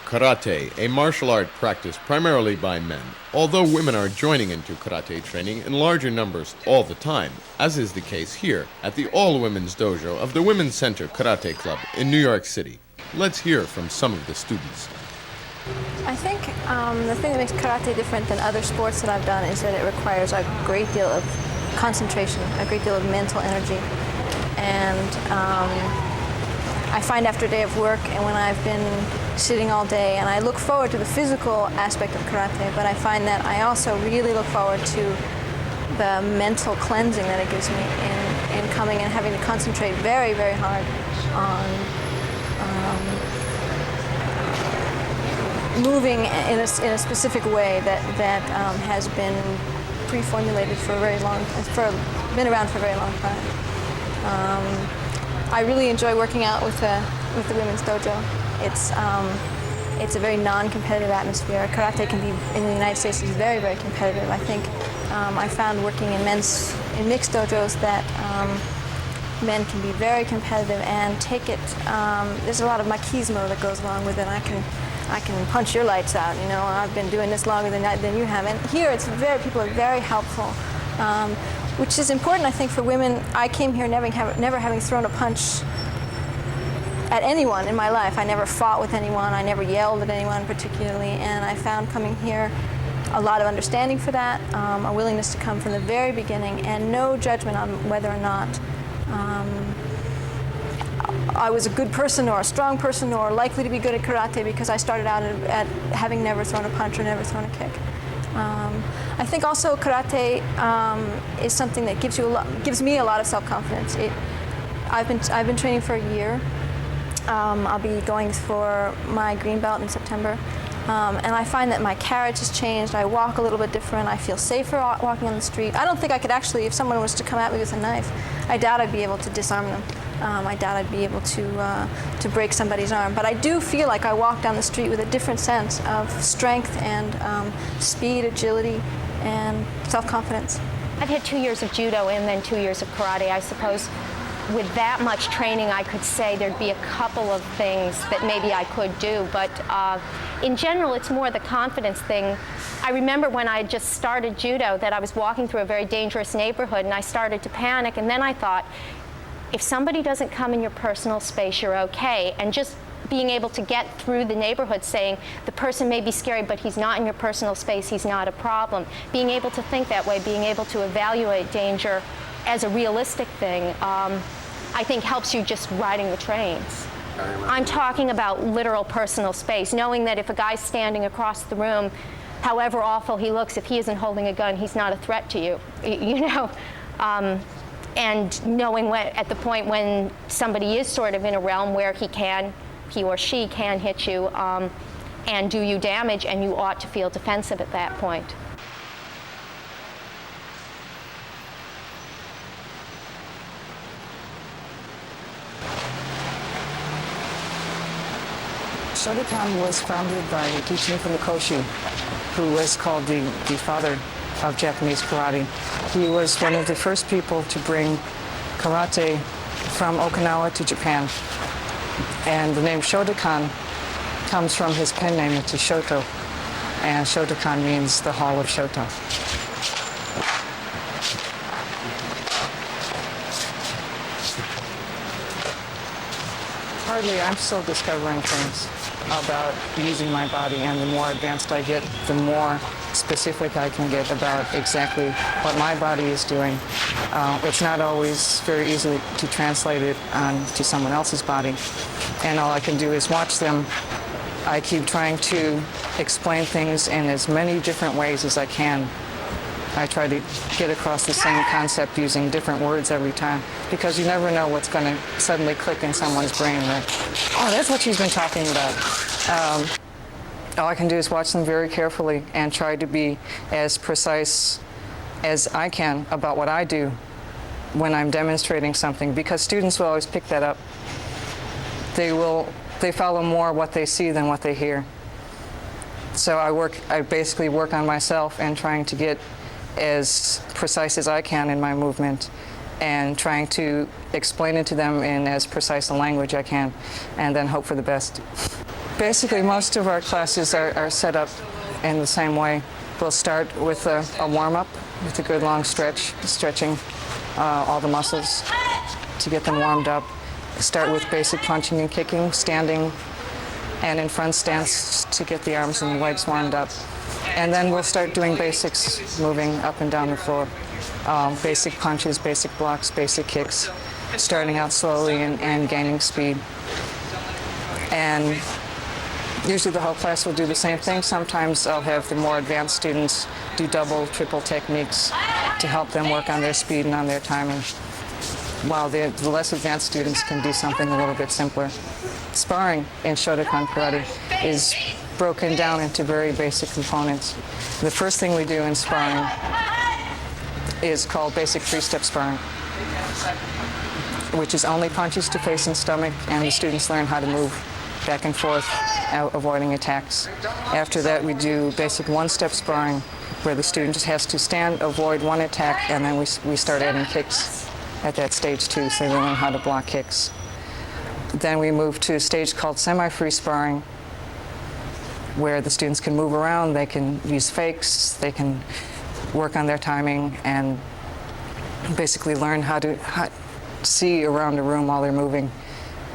Karate, a martial art practiced primarily by men, although women are joining into karate training in larger numbers all the time, as is the case here at the all-women's dojo of the Women's Center Karate Club in New York City. Let's hear from some of the students. I think the thing that makes karate different than other sports that I've done is that it requires a great deal of concentration, a great deal of mental energy. And I find after a day of work and when I've been sitting all day, and I look forward to the physical aspect of karate, but I find that I also really look forward to the mental cleansing that it gives me in coming and having to concentrate very, very hard on moving in a specific way that has been pre-formulated for a very long, been around for a very long time. I really enjoy working out with the women's dojo. It's a very non-competitive atmosphere. Karate can be, in the United States, is very, very competitive. I think I found working in mixed dojos that men can be very competitive and take it. There's a lot of machismo that goes along with it. I can punch your lights out. You know, I've been doing this longer than you have. And here, people are very helpful. Which is important, I think, for women. I came here never having thrown a punch at anyone in my life. I never fought with anyone. I never yelled at anyone particularly. And I found coming here a lot of understanding for that, a willingness to come from the very beginning, and no judgment on whether or not I was a good person or a strong person or likely to be good at karate because I started out at having never thrown a punch or never thrown a kick. I think also karate is something that gives me a lot of self-confidence. I've been training for a year. I'll be going for my green belt in September, and I find that my carriage has changed. I walk a little bit different. I feel safer walking on the street. I don't think I could actually, if someone was to come at me with a knife, I doubt I'd be able to disarm them. I doubt I'd be able to break somebody's arm. But I do feel like I walk down the street with a different sense of strength and speed, agility, and self-confidence. I've had 2 years of judo and then 2 years of karate. I suppose with that much training, I could say there'd be a couple of things that maybe I could do. But in general, it's more the confidence thing. I remember when I just started judo that I was walking through a very dangerous neighborhood and I started to panic, and then I thought, if somebody doesn't come in your personal space, you're okay. And just being able to get through the neighborhood saying the person may be scary, but he's not in your personal space, he's not a problem. Being able to think that way, being able to evaluate danger as a realistic thing, I think helps you just riding the trains. I'm talking about literal personal space, knowing that if a guy's standing across the room, however awful he looks, if he isn't holding a gun, he's not a threat to you, you know? And knowing at the point when somebody is sort of in a realm where he or she can hit you and do you damage, and you ought to feel defensive at that point. Shotokan was founded by a teacher from the Koshu, who was called the father of Japanese karate. He was one of the first people to bring karate from Okinawa to Japan. And the name Shotokan comes from his pen name, which is Shoto. And Shotokan means the Hall of Shoto. Hardly, I'm still discovering things about using my body, and the more advanced I get, the more specific I can get about exactly what my body is doing. It's not always very easy to translate it to someone else's body, and all I can do is watch them. I keep trying to explain things in as many different ways as I can. I try to get across the same concept using different words every time, because you never know what's going to suddenly click in someone's brain. Like, oh, that's what she's been talking about. All I can do is watch them very carefully and try to be as precise as I can about what I do when I'm demonstrating something, because students will always pick that up. They follow more what they see than what they hear. So I basically work on myself and trying to get as precise as I can in my movement, and trying to explain it to them in as precise a language I can, and then hope for the best. Basically, most of our classes are set up in the same way. We'll start with a warm-up with a good long stretch, stretching all the muscles to get them warmed up. Start with basic punching and kicking, standing and in front stance to get the arms and legs warmed up. And then we'll start doing basics, moving up and down the floor. Basic punches, basic blocks, basic kicks, starting out slowly and gaining speed. And usually the whole class will do the same thing. Sometimes I'll have the more advanced students do double, triple techniques to help them work on their speed and on their timing, while the less advanced students can do something a little bit simpler. Sparring in Shotokan karate is broken down into very basic components. The first thing we do in sparring is called basic three-step sparring, which is only punches to face and stomach, and the students learn how to move back and forth, avoiding attacks. After that, we do basic one-step sparring, where the student just has to stand, avoid one attack, and then we start adding kicks at that stage too, so they learn how to block kicks. Then we move to a stage called semi-free sparring, where the students can move around, they can use fakes, they can work on their timing, and basically learn how to see around a room while they're moving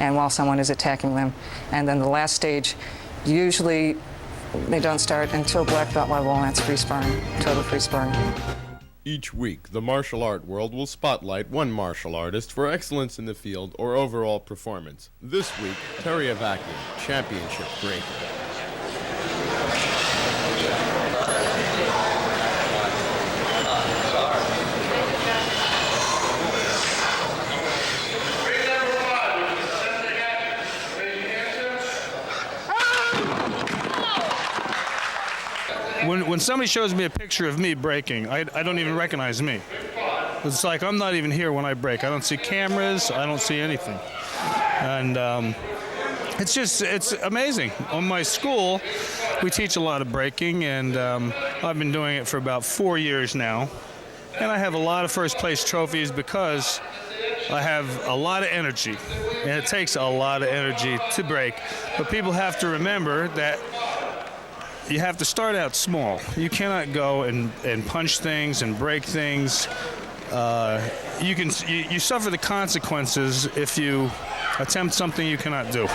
and while someone is attacking them. And then the last stage, usually they don't start until black belt level, and that's free sparring, total free sparring. Each week, the martial art world will spotlight one martial artist for excellence in the field or overall performance. This week, Teriyavakian, championship breaker. When somebody shows me a picture of me breaking, I don't even recognize me. It's like I'm not even here when I break. I don't see cameras. I don't see anything. And it's amazing. On my school, we teach a lot of breaking, and I've been doing it for about 4 years now. And I have a lot of first place trophies because I have a lot of energy, and it takes a lot of energy to break. But people have to remember that you have to start out small. You cannot go and punch things and break things. You suffer the consequences if you attempt something you cannot do.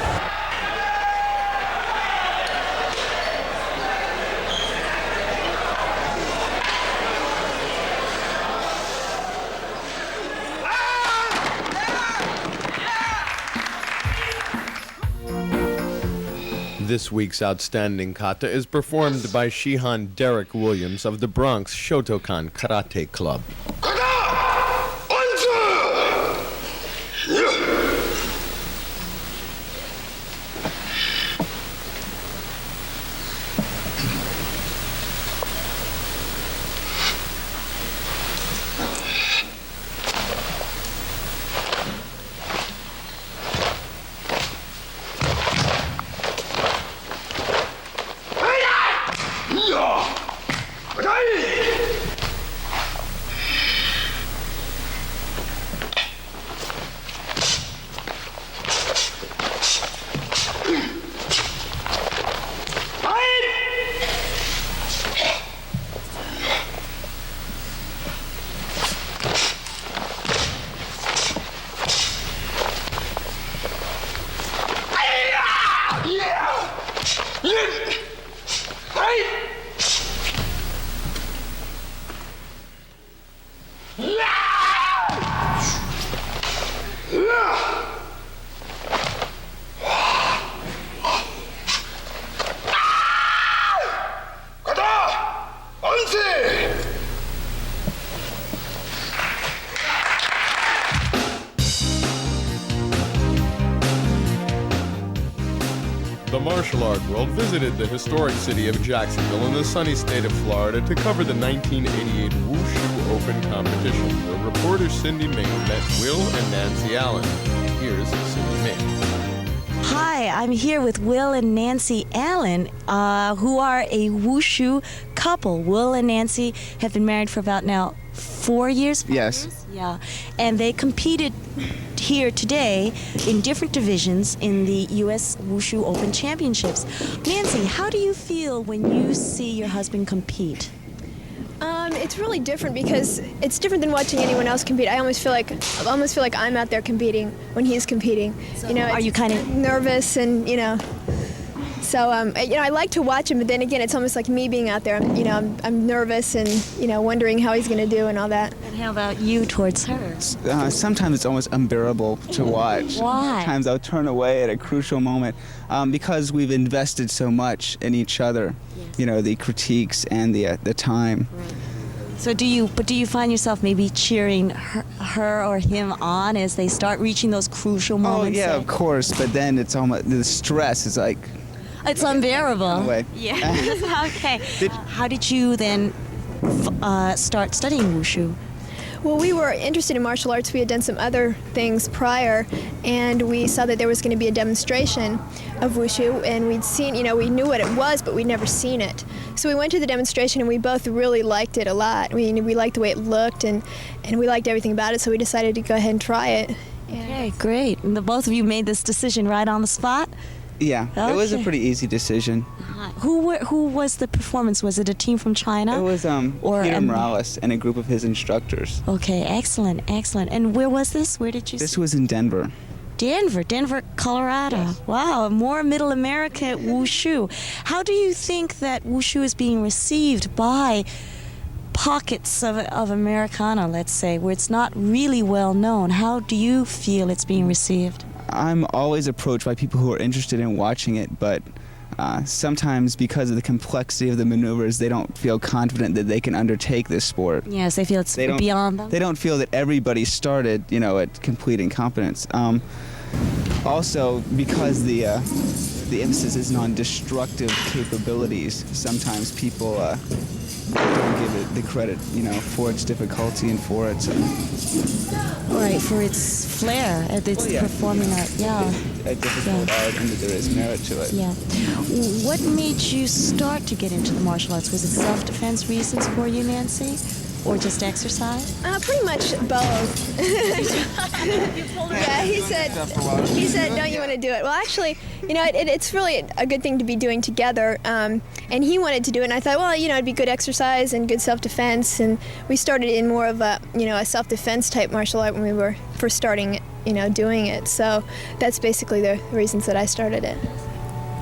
This week's outstanding kata is performed by Shihan Derek Williams of the Bronx Shotokan Karate Club. The martial art world visited the historic city of Jacksonville in the sunny state of Florida to cover the 1988 Wu Shu Open competition, where reporter Cindy Ming met Will and Nancy Allen. Here's Cindy Ming. Hi, I'm here with Will and Nancy Allen, who are a Wu Shu couple. Will and Nancy have been married for about now 4 years? Yes. Yeah. And they competed here today in different divisions in the U.S. Wu Shu Open Championships. Nancy, how do you feel when you see your husband compete? It's really different because it's different than watching anyone else compete. I almost feel like I'm out there competing when he's competing. So you know, are you kind of nervous and So I like to watch him, but then again, it's almost like me being out there. I'm nervous and wondering how he's going to do and all that. And how about you towards her? Sometimes it's almost unbearable to watch. Why? Sometimes I'll turn away at a crucial moment because we've invested so much in each other. Yes. The critiques and the time. Right. So do you find yourself maybe cheering her or him on as they start reaching those crucial moments? Oh yeah, of course. But then it's almost the stress is like. It's unbearable. Way. Yeah. Okay. How did you then start studying wushu? Well, we were interested in martial arts. We had done some other things prior, and we saw that there was going to be a demonstration of wushu, and we'd seen, we knew what it was, but we'd never seen it. So we went to the demonstration, and we both really liked it a lot. We liked the way it looked, and we liked everything about it, so we decided to go ahead and try it. Okay, great. And the both of you made this decision right on the spot? Yeah, It was a Okay. pretty easy decision. Who was the performance? Was it a team from China? It was Or Peter an- Morales and a group of his instructors. Okay, excellent. And where was this? Where did you This see? was in Denver. Denver, Colorado. Yes. Wow, more Middle America wushu. How do you think that wushu is being received by pockets of Americana, let's say, where it's not really well known? How do you feel it's being received? I'm always approached by people who are interested in watching it, but sometimes because of the complexity of the maneuvers, they don't feel confident that they can undertake this sport. Yes, they feel it's They don't- beyond them. They don't feel that everybody started, at complete incompetence. Also, because the emphasis is on destructive capabilities, sometimes people don't give it the credit, for its difficulty and for its. Right, for its flair, its Well, yeah. performing art. Yeah. A difficult art, and that there is merit to it. Yeah. What made you start to get into the martial arts? Was it self-defense reasons for you, Nancy? Or just exercise? Pretty much both. Yeah, he said, don't you want to do it? Well, actually, it's really a good thing to be doing together. And he wanted to do it, and I thought, well, it'd be good exercise and good self-defense. And we started in more of a self-defense type martial art when we were first starting, doing it. So that's basically the reasons that I started it.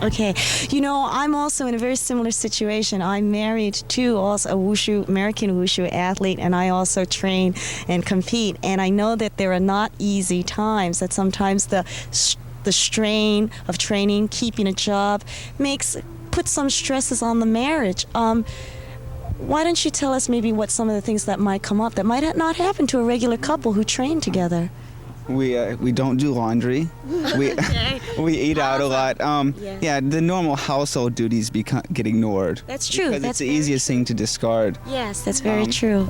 Okay. I'm also in a very similar situation. I'm married to also a American wushu athlete, and I also train and compete. And I know that there are not easy times, that sometimes the strain of training, keeping a job, puts some stresses on the marriage. Why don't you tell us maybe what some of the things that might come up that might not happen to a regular couple who train together? We don't do laundry. We eat out a lot. Yeah, the normal household duties get ignored. That's true. Because That's it's the very easiest thing to discard. Yes, that's very true.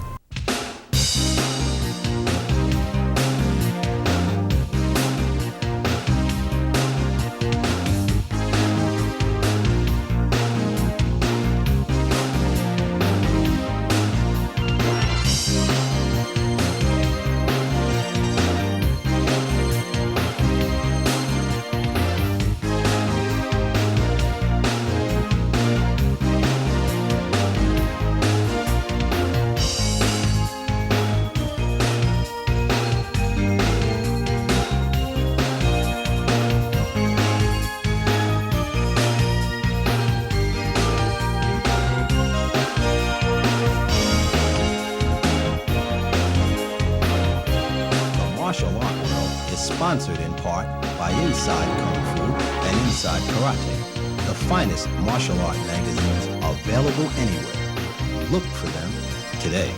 Martial art world is sponsored in part by Inside Kung Fu and Inside Karate, the finest martial art magazines available anywhere. Look for them today.